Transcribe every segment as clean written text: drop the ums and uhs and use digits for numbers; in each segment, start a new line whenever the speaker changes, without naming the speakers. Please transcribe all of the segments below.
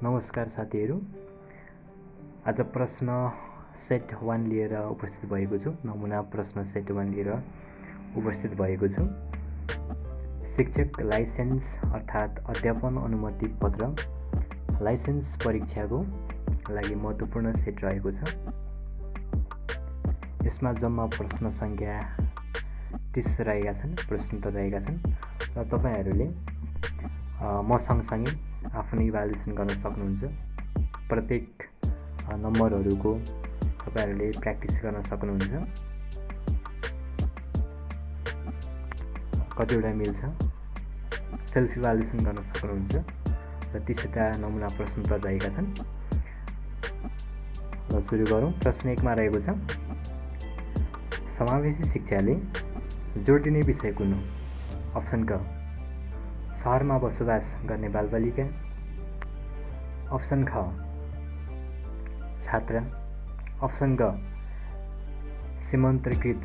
नमस्कार साथीहरू। आज प्रश्न सेट 1 लिएर उपस्थित भएको छु। नमुना प्रश्न सेट 1 लिएर उपस्थित भएको छु। शिक्षक लाइसेन्स अर्थात् अध्यापन अनुमति पत्र लाइसेन्स परीक्षाको लागि महत्त्वपूर्ण सेट रहेको छ। यसमा जम्मा प्रश्न संख्या 30 रहेका छन्, प्रश्नोत्तर रहेका छन् र तपाईहरूले म सँगसँगै आफ्नो इभ्यालुएसन गर्न सक्नुहुन्छ। प्रत्येक नम्बरहरूको तपाईहरूले प्र्याक्टिस गर्न सक्नुहुन्छ। कतिवटा मिल्छ सेल्फ इभ्यालुएसन गर्न सक्नुहुन्छ र 30वटा नमुना प्रश्नोत्तर रहेका छन्। र सुरु गरौँ। प्रश्न 1 मा रहेको छ, समावेशी शिक्षाले जोड दिने विषय कुन हो? अप्सन क, शहरमा बसोबास गर्ने बालबालिका। अप्सन ख, छात्र। अप्सन ग, सीमान्तकृत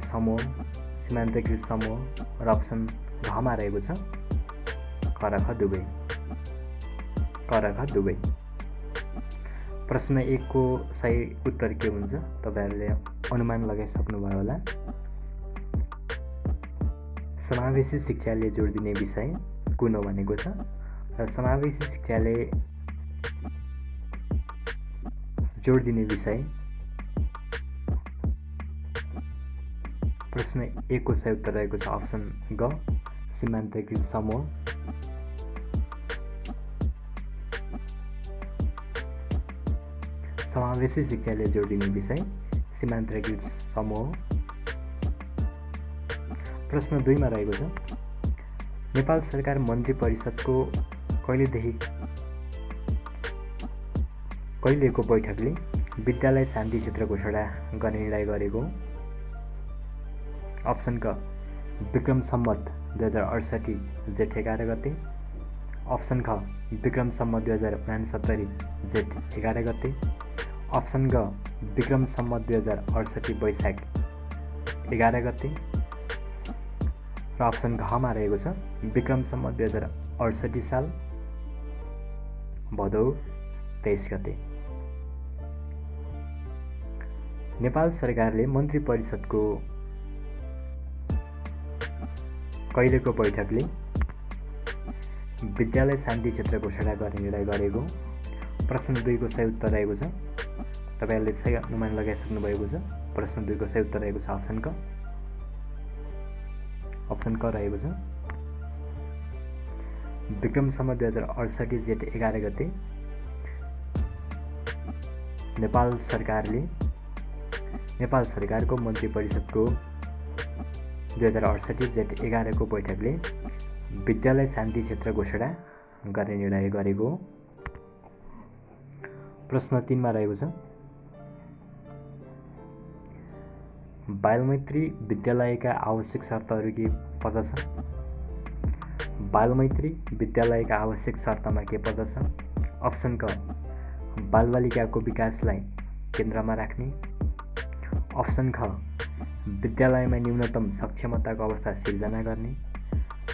समूह र अप्सन घमा रहेको छ क र ख दुवै। प्रश्न 1 को सही उत्तर के हुन्छ तपाईहरूले अनुमान लगाइसक्नुभयो होला। समावेशी शिक्षाले जोड दिने विषय कुन हो भनेको छ र समावेशी शिक्षाले जोड दिने विषय प्रश्न 1 को सही उत्तर रहेको छ अप्सन ग, सीमान्तकृत समूह। समावेशी शिक्षाले जोड दिने विषय सीमान्तकृत समूह। प्रश्न 2 मा रहेको छ, नेपाल सरकार मन्त्री परिषदको कहिलेको बैठकले विद्यालय शान्ति क्षेत्र घोषणा गर्ने निर्णय गरेको? अप्सन क, विक्रम सम्वत 2068 जेठ 11 गते। अप्सन ख, विक्रम सम्वत 2069 जेठ 11 गते। अप्सन ग, विक्रम सम्वत 2068 वैशाख 11 गते र अप्सन घमा रहेको छ विक्रम सम्वत 2068 साल भदौ 23 गते। नेपाल सरकारले मन्त्री परिषदको कहिलेको बैठकले विद्यालय शान्ति क्षेत्र घोषणा गर्ने निर्णय गरेको? प्रश्न 2 को सही उत्तर रहेको छ। तपाईहरूले सही अनुमान लगाइसक्नु भएको छ। प्रश्न 2 को सही उत्तर रहेको छ अप्सन क रहेको छ। विक्रम सम्वत 2068 जेठ 11 गते नेपाल सरकारको मन्त्री परिषदको 2068 जेठ 11 को बैठकले विद्यालय शान्ति क्षेत्र घोषणा गर्ने निर्णय गरेको। प्रश्न 3 मा रहेको छ, बालमैत्री विद्यालयका आवश्यक शर्तहरू के पर्दछ? बालमैत्री विद्यालयका आवश्यक शर्तमा के पर्दछ? अप्सन क, बालबालिकाको विकासलाई केन्द्रमा राख्ने। अप्सन ख, विद्यालयमा न्यूनतम सक्षमताको अवस्था सिर्जना गर्ने।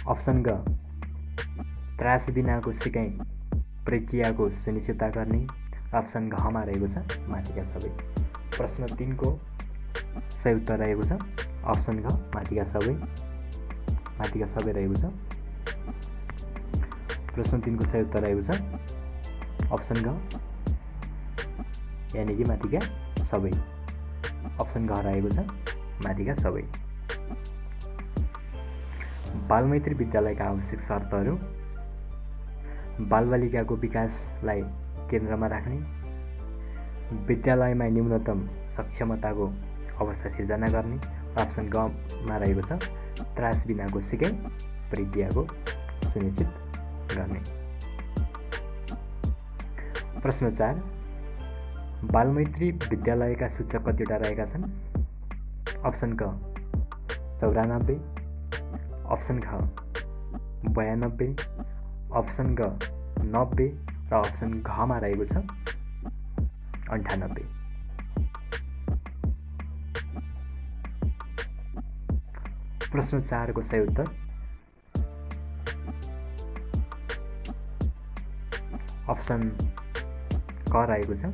अप्सन ग, त्रास बिनाको सिकाइ प्रक्रियाको सुनिश्चितता गर्ने। अप्सन घमा रहेको छ माथिका सबै। प्रश्न 3 को सही उत्तर रहेको छ अप्सन घ, माथिका सबै रहेको छ। प्रश्न 3 को सही उत्तर रहेको छ अप्सन घ, यानि कि माथिका सबै। अप्सन घ रहेको छ माथिका सबै। बालमैत्री विद्यालयका आवश्यक शर्तहरू: बालबालिकाको विकासलाई केन्द्रमा राख्ने, विद्यालयमा न्यूनतम सक्षमताको अवस्था सिर्जना गर्ने। अप्सन ग मा रहेको छ त्रास बिनाको सिकाइ प्रक्रियाको सुनिश्चित गर्ने। प्रश्न 4, बालमैत्री विद्यालयका सूचक कतिवटा रहेका छन्? अप्सन क, 94। अप्सन ख, 92। अप्सन ग, 90 र अप्सन घमा रहेको छ 98। प्रश्न 4 को सही उत्तर अप्सन क रहेको छ।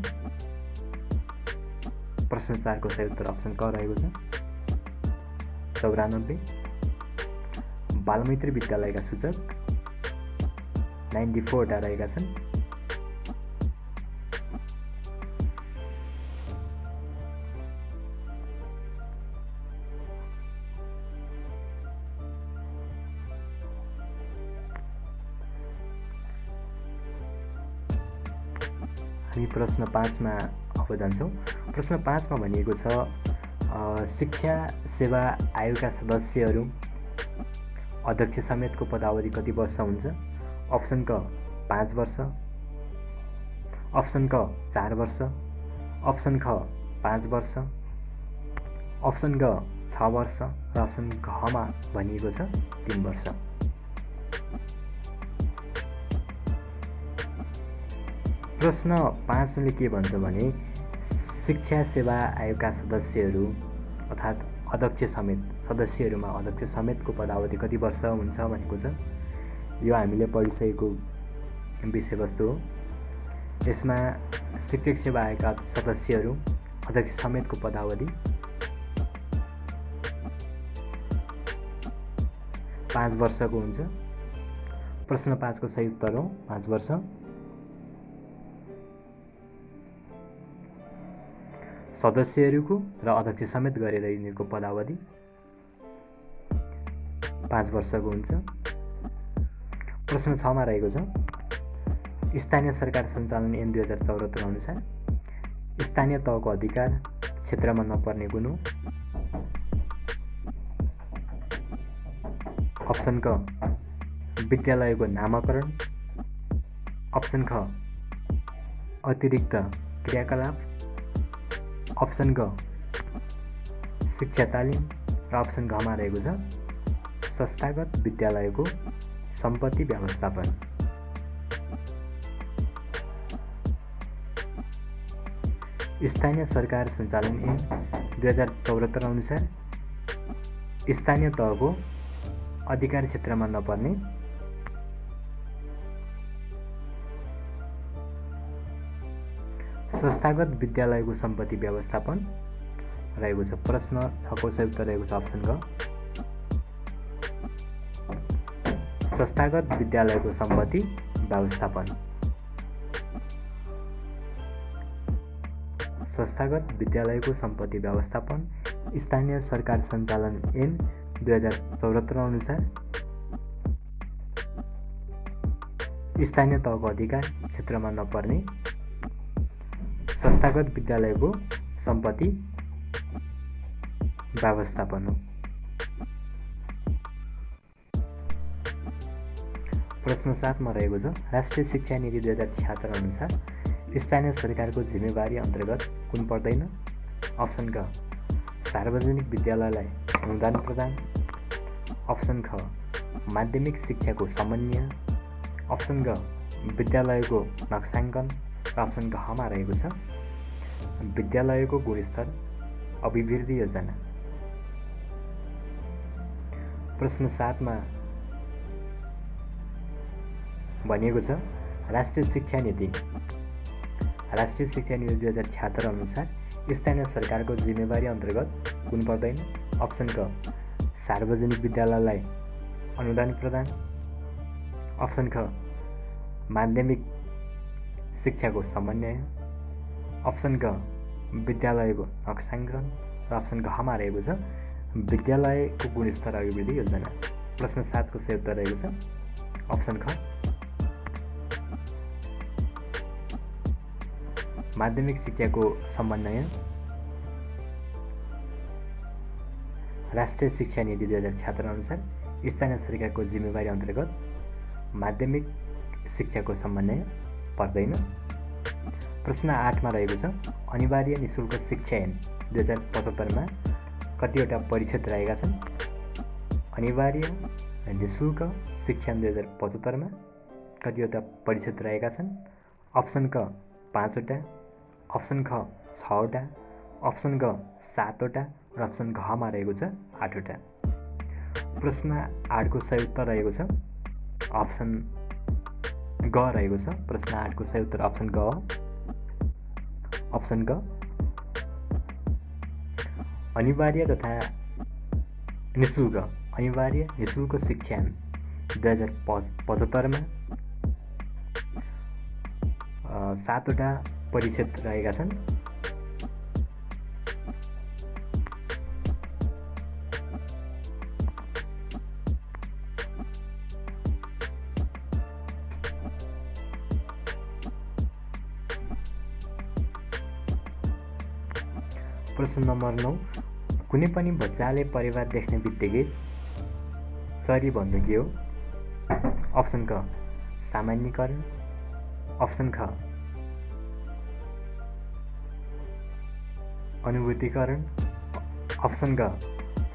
प्रश्न 4 को सही उत्तर अप्सन क रहेको छ। 94। बालमैत्री विद्यालयका सूचक 94 वटा रहेका छन्। हामी प्रश्न 5 मा अब जान्छौँ। प्रश्न 5 मा भनिएको छ शिक्षा सेवा आयोगका सदस्यहरू अध्यक्ष समेतको पदावधि कति वर्ष हुन्छ? अप्सन क 5 वर्ष, अप्सन क 4 वर्ष, अप्सन ख 5 वर्ष, अप्सन ग 6 वर्ष र अप्सन घ मा भनिएको छ 3 वर्ष। प्रश्न 5 ले के भन्छ भने शिक्षा सेवा आयोगका सदस्यहरू अर्थात् अध्यक्ष समेत, सदस्यहरूमा अध्यक्ष समेतको पदावधि कति वर्ष हुन्छ भनेको छ। यो हामीले पढिसकेको विषयवस्तु हो। यसमा शिक्षक सेवा आयोगका सदस्यहरू अध्यक्ष समेतको पदावधि 5 वर्षको हुन्छ। प्रश्न 5 को सही उत्तर हो 5 वर्ष। सदस्यहरूको र अध्यक्ष समेत गरेर यिनीहरूको पदावधि 5 वर्षको हुन्छ। प्रश्न 6 मा रहेको छ स्थानीय सरकार सञ्चालन ऐन 2074 अनुसार स्थानीय तहको अधिकार क्षेत्रमा नपर्ने कुन हो? अप्सन क विद्यालयको नामाकरण, अप्सन ख अतिरिक्त क्रियाकलाप, अप्सन ग शिक्षा तालिम र अप्सन घ मा रहेको छ संस्थागत विद्यालयको सम्पत्ति व्यवस्थापन। स्थानीय सरकार सञ्चालन ऐन 2074 अनुसार स्थानीय तहको अधिकार क्षेत्रमा नपर्ने संस्थागत विद्यालयको सम्पत्ति व्यवस्थापन रहेको छ। प्रश्न 6 को सही उत्तर रहेको छ अप्सन ग संस्थागत विद्यालयको सम्पत्ति व्यवस्थापन। संस्थागत विद्यालयको सम्पत्ति व्यवस्थापन स्थानीय सरकार सञ्चालन ऐन 2074 अनुसार स्थानीय तहको अधिकार क्षेत्रमा नपर्ने संस्थागत विद्यालयको सम्पत्ति व्यवस्थापन हो। प्रश्न 7 मा रहेको छ राष्ट्रिय शिक्षा नीति 2076 अनुसार स्थानीय सरकारको जिम्मेवारी अन्तर्गत कुन पर्दैन? अप्सन क सार्वजनिक विद्यालयलाई अनुदान प्रदान, अप्सन ख माध्यमिक शिक्षाको समन्वय, अप्सन ग विद्यालयको नक्साङ्कन र अप्सन घ मा रहेको छ विद्यालयको गुणस्तर अभिवृद्धि योजना। प्रश्न 7 मा भनिएको छ राष्ट्रिय शिक्षा नीति 2076 अनुसार स्थानीय सरकारको जिम्मेवारी अन्तर्गत कुन पर्दैन? अप्सन क सार्वजनिक विद्यालयलाई अनुदान प्रदान, अप्सन ख माध्यमिक शिक्षाको समन्वय, अप्सन ग विद्यालयको नक्साङ्कन र अप्सन घ मा रहेको छ विद्यालयको गुणस्तर अभिवृद्धि योजना। प्रश्न 7 को सही उत्तर रहेको छ अप्सन ख माध्यमिक शिक्षाको समन्वय। राष्ट्रिय शिक्षा नीति 2076 अनुसार स्थानीय सरकारको जिम्मेवारी अन्तर्गत माध्यमिक शिक्षाको समन्वय पर्दैन। प्रश्न 8 मा रहेको छ अनिवार्य निशुल्क शिक्षा ऐन 2075 मा कतिवटा परिच्छेद रहेका छन्? अनिवार्य निशुल्क शिक्षा ऐन 2075 मा कतिवटा परिच्छेद रहेका छन्? अप्सन क 5 वटा, अप्सन ख 6 वटा, अप्सन ग 7 वटा र अप्सन घ मा रहेको छ 8 वटा। प्रश्न 8 को सही उत्तर रहेको छ अप्सन ग रहेको छ। प्रश्न 8 को सही उत्तर अप्सन ग हो। अप्सन ग अनिवार्य तथा निःशुल्क शिक्षा 2075 मा 7वटा परिषद रहेका छन्। प्रश्न नम्बर 9 कुनै पनि बच्चाले परिवार देख्ने बित्तिकै सरी भन्नु के हो? अप्सन क सामान्यीकरण, अप्सन ख अनुभूतिकरण, अप्सन ग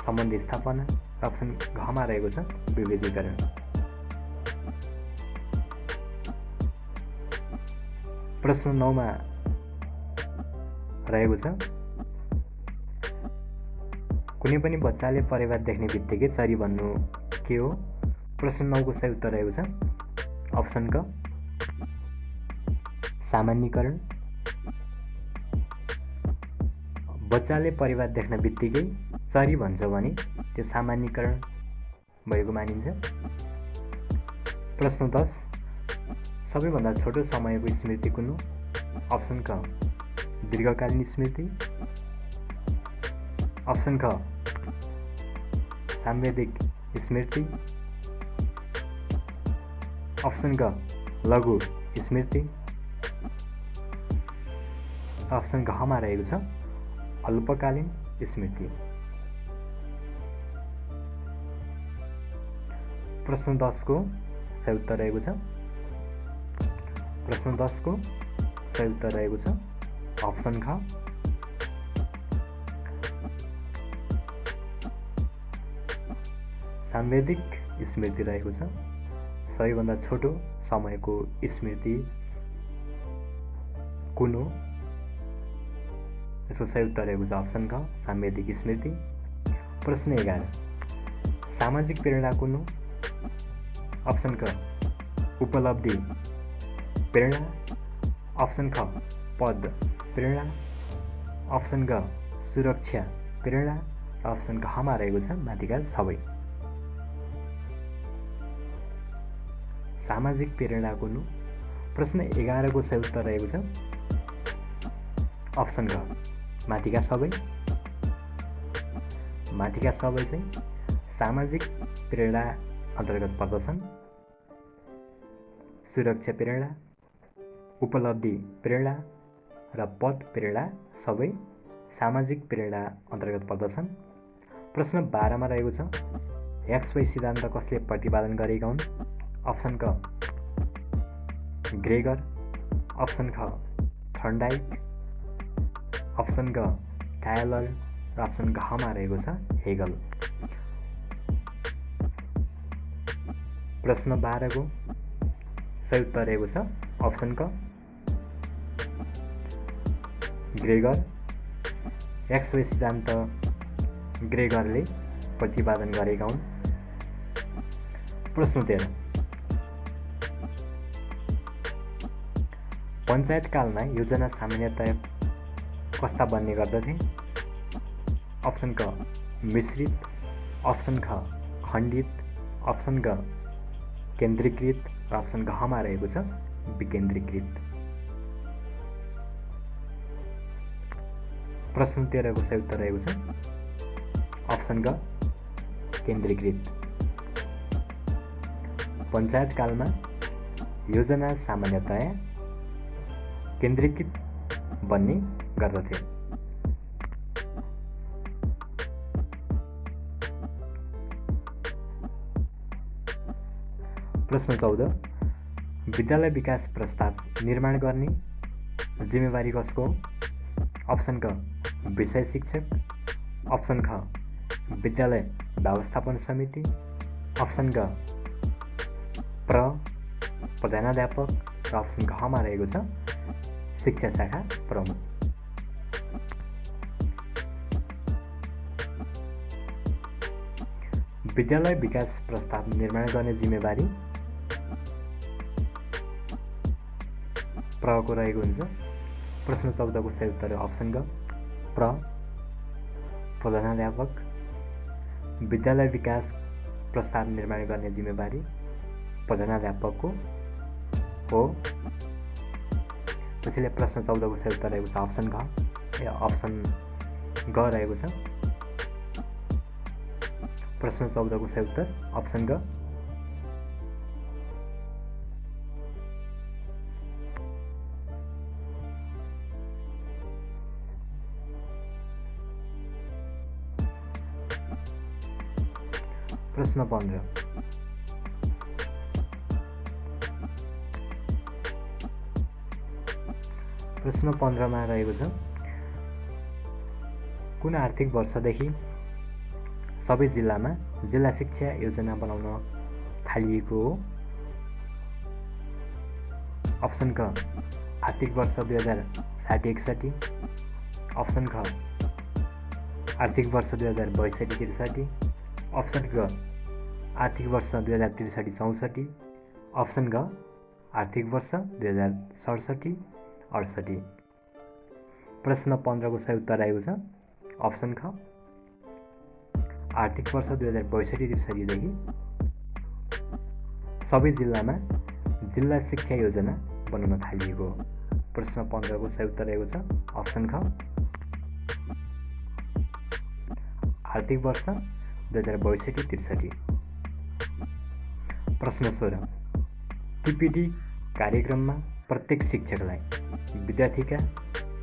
सम्बन्ध स्थापना, अप्सन घमा रहेको छ विभेदीकरण। प्रश्न 9 मा रहेको छ कुनै पनि बच्चाले परिवार देख्ने बित्तिकै चरी भन्नु के हो? प्रश्न 9 को सही उत्तर रहेको छ अप्सन क सामान्यीकरण। बच्चाले परिवार देख्न बित्तिकै चरी भन्छ भने त्यो सामान्यीकरण भएको मानिन्छ। प्रश्न 10 सबैभन्दा छोटो समयको स्मृति कुन हो? अप्सन क दीर्घकालीन स्मृति, अप्सन ख सांवेदिक स्मृति, अप्सन ग लघु स्मृति, अप्सन घमा रहेको छ अल्पकालीन स्मृति। प्रश्न 10 को सही उत्तर रहेको छ प्रश्न 10 को सही उत्तर रहेको छ अप्सन ख सांवेदिक स्मृति रहेको छ। सबैभन्दा छोटो समयको स्मृति कुन हो? यसको सही उत्तर रहेको छ अप्सन ख सांवेदिक स्मृति। प्रश्न 11 सामाजिक प्रेरणा कुन हो? अप्सन क उपलब्धि प्रेरणा, अप्सन ख पद प्रेरणा, अप्सन ग सुरक्षा प्रेरणा, अप्सन घमा रहेको छ माथिका सबै। सामाजिक प्रेरणा कुन हो? प्रश्न 11 को सही उत्तर रहेको छ अप्सन ग माथिका सबै। माथिका सबै चाहिँ सामाजिक प्रेरणा अन्तर्गत पर्दछन्। सुरक्षा प्रेरणा, उपलब्धि प्रेरणा र पद प्रेरणा सबै सामाजिक प्रेरणा अन्तर्गत पर्दछन्। प्रश्न 12 मा रहेको छ एक्सवाई सिद्धान्त कसले प्रतिपादन गरेका हुन्? अप्सन क ग्रेगर, अप्सन ख थर्नडाइक, अप्सन ग टायलर र अप्सन घमा रहेको छ हेगल। प्रश्न 12 को सही उत्तर रहेको छ अप्सन क ग्रेगर। एक्सवाई सिद्धान्त ग्रेगरले प्रतिपादन गरेका हुन्। प्रश्न 13 पञ्चायत कालमा योजना सामान्यतया कस्ता बन्ने गर्दथे? अप्सन क मिश्रित, अप्सन ख खण्डित, अप्सन ग केन्द्रीकृत र अप्सन घमा रहेको छ विकेन्द्रीकृत। प्रश्न 13 को सही उत्तर रहेको छ अप्सन ग केन्द्रीकृत। पञ्चायत कालमा योजना सामान्यतया केन्द्रीकृत बन्ने गर्दथे। प्रश्न 14 विद्यालय विकास प्रस्ताव निर्माण गर्ने जिम्मेवारी कसको हो? अप्सन क विषय शिक्षक, अप्सन ख विद्यालय व्यवस्थापन समिति, अप्सन ग प्रधानाध्यापक र अप्सन घमा रहेको छ शिक्षा शाखा प्रमुख। विद्यालय विकास प्रस्ताव निर्माण गर्ने जिम्मेवारी प्रको रहेको हुन्छ। प्रश्न 14 को सही उत्तर अप्सन ग प्रधानाध्यापक। विद्यालय विकास प्रस्ताव निर्माण गर्ने जिम्मेवारी प्रधानाध्यापकको हो। त्यसैले प्रश्न 14 को सही उत्तर रहेको छ अप्सन ग रहेको छ। प्रश्न 14 को सही उत्तर अप्सन ग। प्रश्न 15 प्रश्न 15 मा रहेको छ कुन आर्थिक वर्षदेखि सबै जिल्लामा जिल्ला शिक्षा योजना बनाउन थालिएको हो। अप्सन क आर्थिक वर्ष 2060-61। अप्सन ख आर्थिक वर्ष 2062-63। अप्सन ग आर्थिक वर्ष 2063-64। अप्सन ग आर्थिक वर्ष 2067-68। प्रश्न 15 को सही उत्तर रहेको छ अप्सन ख आर्थिक वर्ष 2062-63 देखि सबै जिल्लामा जिल्ला शिक्षा योजना बनाउन थालिएको हो। प्रश्न 15 को सही उत्तर रहेको छ अप्सन ख आर्थिक वर्ष 2062-63। प्रश्न 16 टिपिडी कार्यक्रममा प्रत्येक शिक्षकलाई विद्यार्थीका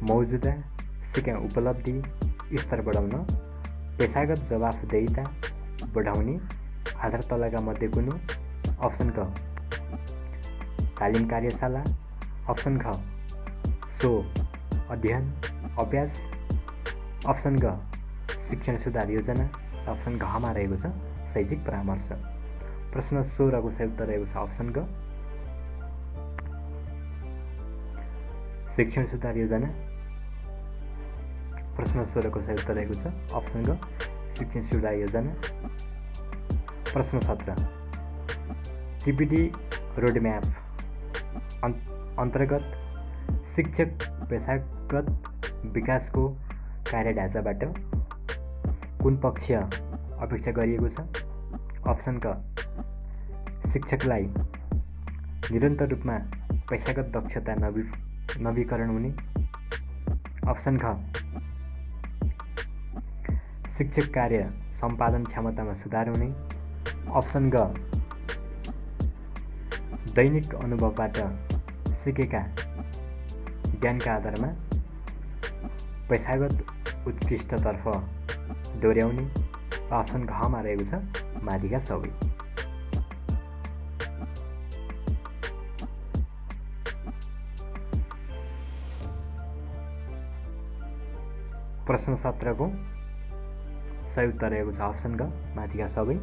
मौजुदा सिकाइ उपलब्धि स्तर बढाउन पेशागत जवाफदेहिता बढाउने आधार तलाका मध्ये कुन? अप्सन क तालिम कार्यशाला। अप्सन ख सो अध्ययन अभ्यास। अप्सन ग शिक्षण सुधार योजना। अप्सन घमा रहेको छ शैक्षिक परामर्श। प्रश्न 16 को सही उत्तर रहेको छ अप्सन ग शिक्षण सुधार योजना। प्रश्न 16 को सही उत्तर रहेको छ अप्सन ग शिक्षण सुधार योजना। प्रश्न 17 टिपिडी रोडम्याप अन्तर्गत शिक्षक पेशागत विकासको कार्यढाँचाबाट कुन पक्ष अपेक्षा गरिएको छ? अप्सन क शिक्षकलाई निरन्तर रूपमा पेशागत दक्षता नवीकरण हुने। अप्सन ख शिक्षक कार्य सम्पादन क्षमतामा सुधार हुने। अप्सन ग दैनिक अनुभवबाट सिकेका ज्ञानका आधारमा पेशागत उत्कृष्टतर्फ डोर्याउने। अप्सन घमा रहेको छ माथिका सबै। प्रश्न 17 को सही उत्तर रहेको छ अप्सन ग माथिका सबै।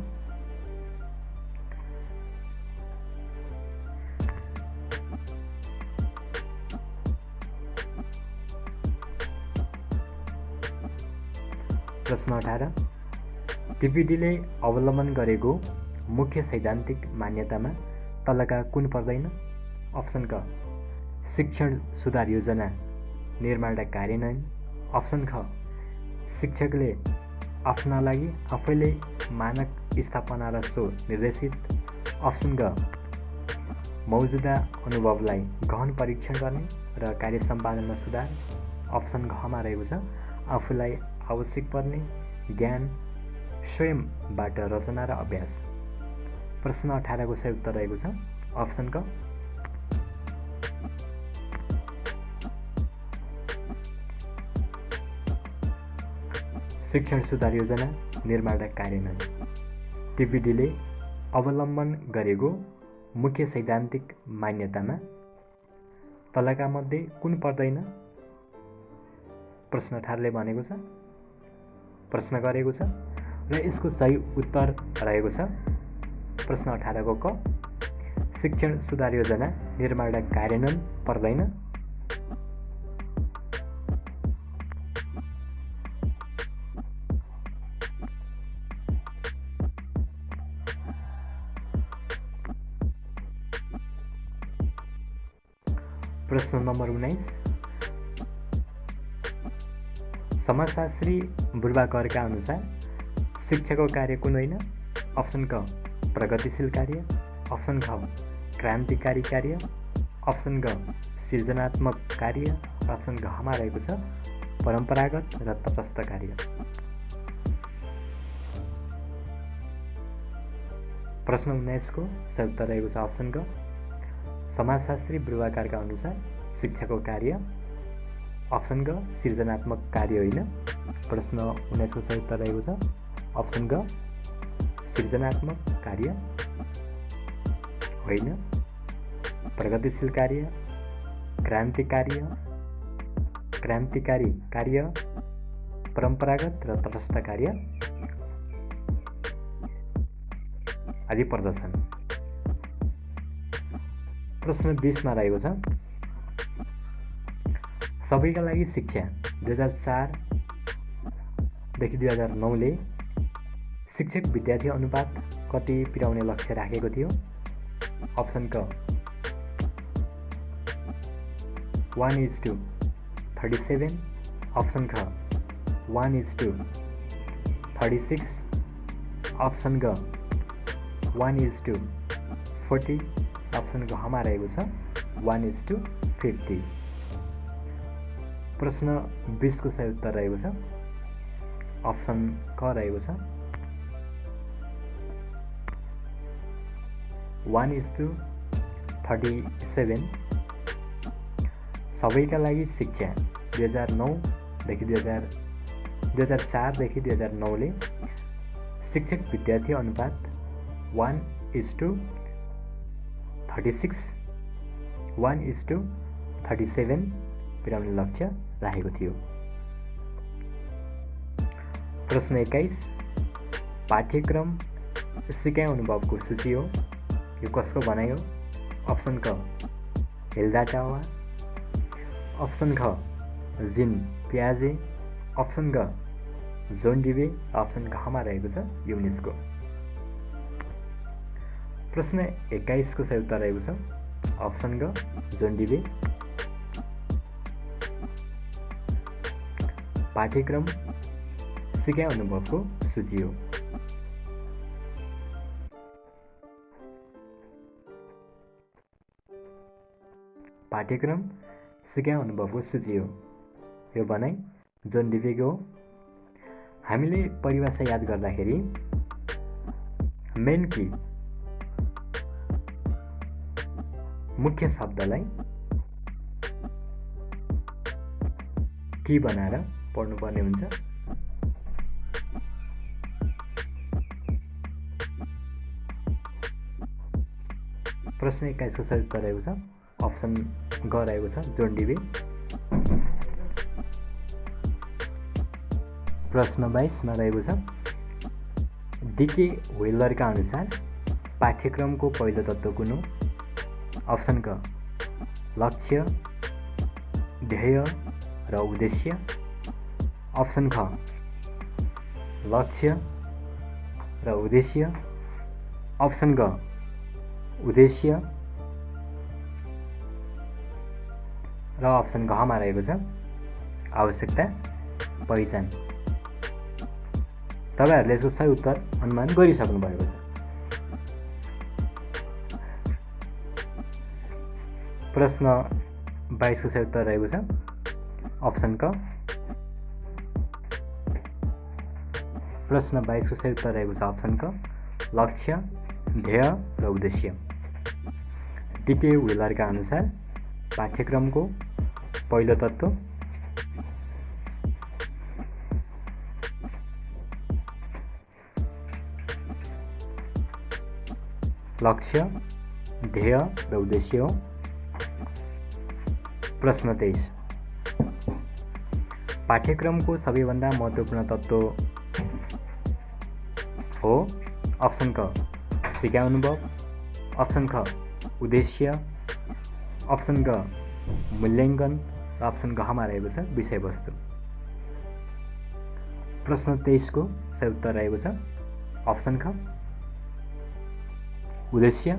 प्रश्न 18 टिपिडीले अवलम्बन गरेको मुख्य सैद्धान्तिक मान्यतामा तलका कुन पर्दैन? अप्सन क शिक्षण सुधार योजना निर्माण र कार्यान्वयन। अप्सन ख शिक्षकले आफ्ना लागि आफैले मानक स्थापना र सो निर्देशित। अप्सन ग मौजुदा अनुभवलाई गहन परीक्षण गर्ने र कार्य सम्पादनमा सुधार। अप्सन घमा रहेको छ आफूलाई आवश्यक पर्ने ज्ञान स्वयंबाट रचना र अभ्यास। प्रश्न 18 को सही उत्तर रहेको छ अप्सन क शिक्षण सुधार योजना निर्माण र कार्यान्वयन। टिपिडीले अवलम्बन गरेको मुख्य सैद्धान्तिक मान्यतामा तलका मध्ये कुन पर्दैन? प्रश्न 18 ले भनेको छ प्रश्न गरेको छ र यसको सही उत्तर रहेको छ प्रश्न 18 को क शिक्षण सुधार योजना निर्माण र कार्यान्वयन पर्दैन। प्रश्न नम्बर 19 समाजशास्त्री बुर्बाकरका अनुसार शिक्षाको कार्य कुन होइन? अप्सन क प्रगतिशील कार्य, अप्सन ख क्रान्तिकारी कार्य, अप्सन ग सृजनात्मक कार्य, अप्सन घमा रहेको छ परम्परागत र तटस्थ कार्य। प्रश्न 19 को सही उत्तर रहेको छ अप्सन ग समाजशास्त्री बुर्बाकारका अनुसार शिक्षाको कार्य, अप्सन ग सृजनात्मक कार्य होइन। प्रश्न 19 को सही उत्तर रहेको छ अप्सन ग सृजनात्मक कार्य होइन। प्रगतिशील कार्य, क्रान्तिकारी कार्य, परम्परागत र तटस्थ कार्य आदि पर्दछन्। प्रश्न 20 मा रहेको छ सबैका लागि शिक्षा 2004 देखि 2009 ले शिक्षक विद्यार्थी अनुपात कति पुर्याउने लक्ष्य राखेको थियो? अप्सन क 1:37, अप्सन ख 1:36, अप्सन ग 1:40, अप्सन घमा रहेको छ 1:50। प्रश्न 20 को सही उत्तर रहेको छ अप्सन क रहेको छ 1:37। सबैका लागि शिक्षा 2004 देखि 2009 ले शिक्षक विद्यार्थी अनुपात 1:36, 1:37 पुर्याउने लक्ष्य राखेको थियो। प्रश्न 21 पाठ्यक्रम सिकाइ अनुभवको सूची हो, यो कसको भनाइ हो? अप्सन क हिल्डा टावा, अप्सन ख जिन पियाजे, अप्सन ग जोन डिबे, अप्सन घमा रहेको छ युनेस्को। प्रश्न 21 को सही उत्तर रहेको छ अप्सन ग जोन डिबे। पाठ्यक्रम सिकाइ अनुभवको सूची हो। पाठ्यक्रम सिकाइ अनुभवको सूची हो, यो भनाइ जोन डिबेको हो। हामीले परिभाषा याद गर्दाखेरि मेन की मुख्य शब्दलाई की बनाएर पढ्नुपर्ने हुन्छ। प्रश्न 21 को सही उत्तर रहेको छ अप्सन ग रहेको छ जोन डिबे। प्रश्न 22 मा रहेको छ डीके व्हिलरका अनुसार पाठ्यक्रमको पहिलो तत्त्व कुन हो? अप्सन क लक्ष्य, ध्येय र उद्देश्य, अप्सन ख लक्ष्य र उद्देश्य, अप्सन ग उद्देश्य र अप्सन घमा रहेको छ आवश्यकता पहिचान। तपाईहरुले यसको सही उत्तर अनुमान गरिसक्नु भएको छ। प्रश्न 22 को सही उत्तर रहेको छ अप्सन क। प्रश्न 22 को सही उत्तर रहेको छ अप्सन क लक्ष्य, ध्येय र उद्देश्य। डीके व्हिलरका अनुसार पाठ्यक्रमको पहिलो तत्त्व लक्ष्य, ध्येय र उद्देश्य हो। प्रश्न 23 पाठ्यक्रमको सबैभन्दा महत्त्वपूर्ण तत्त्व हो? अप्सन क सिकाइ अनुभव, अप्सन ख उद्देश्य, अप्सन ग मूल्याङ्कन र अप्सन घमा रहेको छ विषयवस्तु। प्रश्न 23 को सही उत्तर रहेको छ अप्सन ख उद्देश्य।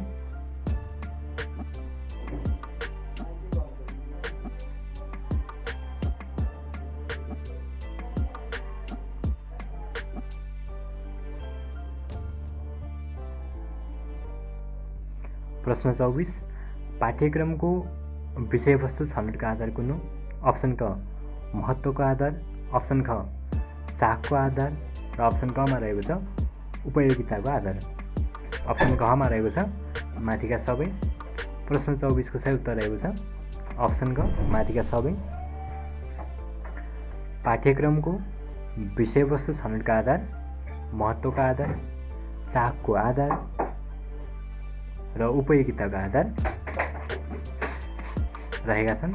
प्रश्न 24 पाठ्यक्रमको विषयवस्तु छनौटको आधार कुन हो? अप्सन क महत्त्वको आधार, अप्सन ख चाखको आधार र अप्सन कमा रहेको छ उपयोगिताको आधार। अप्सन घमा रहेको छ माथिका सबै। प्रश्न 24 को सही उत्तर रहेको छ अप्सन ग माथिका सबै। पाठ्यक्रमको विषयवस्तु छनौटको आधार महत्त्वको आधार, चाखको आधार र उपयोगिताको आधार रहेका छन्।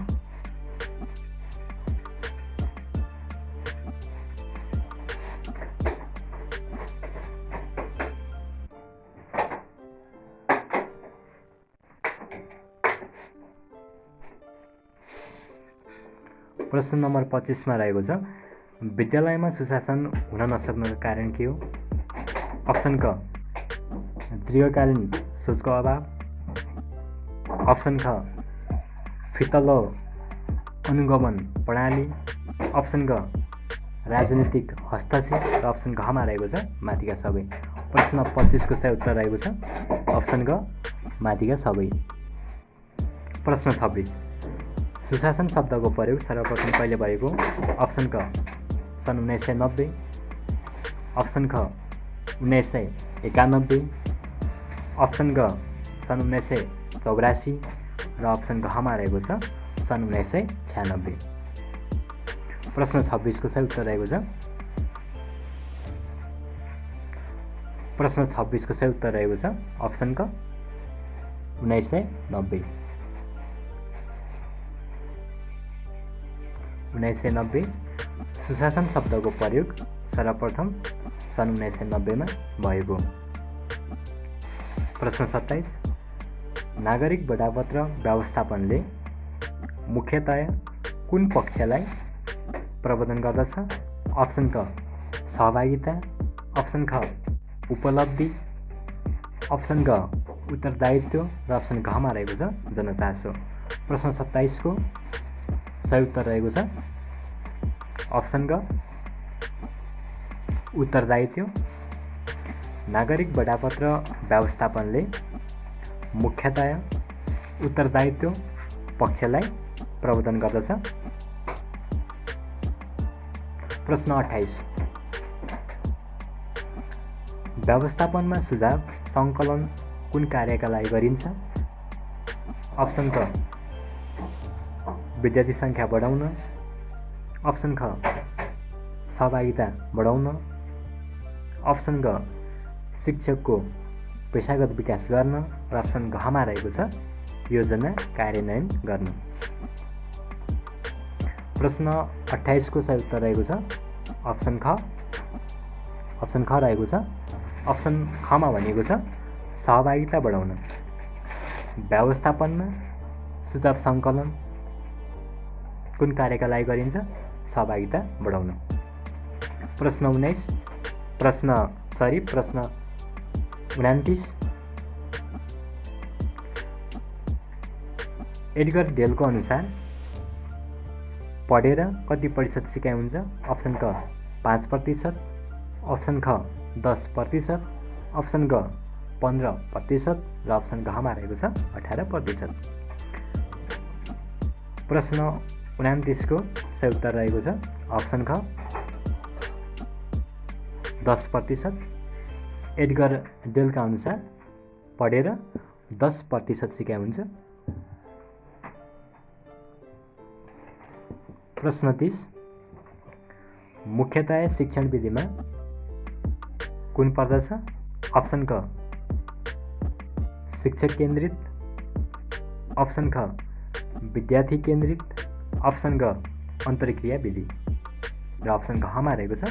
प्रश्न नम्बर 25 मा रहेको छ विद्यालयमा सुशासन हुन नसक्नुको कारण के हो? अप्सन क दीर्घकालीन सोचको अभाव, अप्सन ख फितलो अनुगमन प्रणाली, अप्सन ग राजनीतिक हस्तक्षेप र अप्सन घमा रहेको छ माथिका सबै। प्रश्न 25 को सही उत्तर रहेको छ अप्सन ग माथिका सबै। प्रश्न 26 सुशासन शब्दको प्रयोग सर्वप्रथम कहिले भएको? अप्सन क सन् 1990, अप्सन ख 1991, अप्सन ग सन् 1984 र अप्सन घमा रहेको छ सन् 1996। प्रश्न 26 को सही उत्तर रहेको छ प्रश्न 26 को सही उत्तर रहेको छ अप्सन क 1990। 1990 सुशासन शब्दको प्रयोग सर्वप्रथम सन् 1990 मा भएको। प्रश्न 27 नागरिक बडापत्र व्यवस्थापनले मुख्यतया कुन पक्षलाई प्रबन्धन गर्दछ? अप्सन क सहभागिता, अप्सन ख उपलब्धि, अप्सन ग उत्तरदायित्व र अप्सन घमा रहेको छ जनचासो। प्रश्न 27 को सही उत्तर रहेको छ अप्सन ग उत्तरदायित्व। नागरिक बडापत्र व्यवस्थापनले मुख्यतया उत्तरदायित्व पक्षलाई प्रबन्धन गर्दछ। प्रश्न 28 व्यवस्थापनमा सुझाव सङ्कलन कुन कार्यका लागि गरिन्छ? अप्सन क विद्यार्थी सङ्ख्या बढाउन, अप्सन ख सहभागिता बढाउन, अप्सन ग शिक्षकको पेशागत विकास गर्न र अप्सन घमा रहेको छ योजना कार्यान्वयन गर्न। प्रश्न 28 को सही उत्तर रहेको छ अप्सन ख रहेको छ। अप्सन खमा भनेको छ सहभागिता बढाउन। व्यवस्थापनमा सुझाव सङ्कलन कुन कार्यका लागि गरिन्छ? सहभागिता बढाउन। प्रश्न 29 एडगर डेलको अनुसार पढेर कति प्रतिशत सिकाइ हुन्छ? अप्सन क 5%, अप्सन ख 10%, अप्सन ग 15% र अप्सन घमा रहेको छ 18%। प्रश्न 29 को सही उत्तर रहेको छ अप्सन ख 10%। एडगर डेलका अनुसार पढेर 10% सिकाइ हुन्छ। प्रश्न 30 मुख्यतया शिक्षण विधिमा कुन पर्दछ? अप्सन क शिक्षक केन्द्रित, अप्सन ख विद्यार्थी केन्द्रित, अप्सन ग अन्तर्क्रिया विधि र अप्सन घमा रहेको छ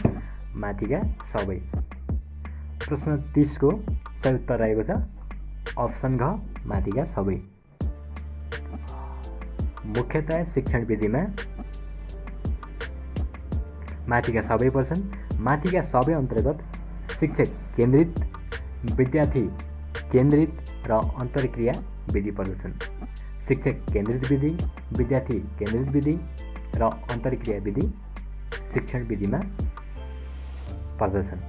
माथिका सबै। प्रश्न 30 को सही उत्तर रहेको छ अप्सन घ माथिका सबै। मुख्यतया शिक्षण विधिमा माथिका सबै पर्छन्। माथिका सबै अन्तर्गत शिक्षक केन्द्रित, विद्यार्थी केन्द्रित र अन्तर्क्रिया विधि पर्दछन्। शिक्षक केन्द्रित विधि, विद्यार्थी केन्द्रित विधि र अन्तर्क्रिया विधि शिक्षण विधिमा पर्दछन्।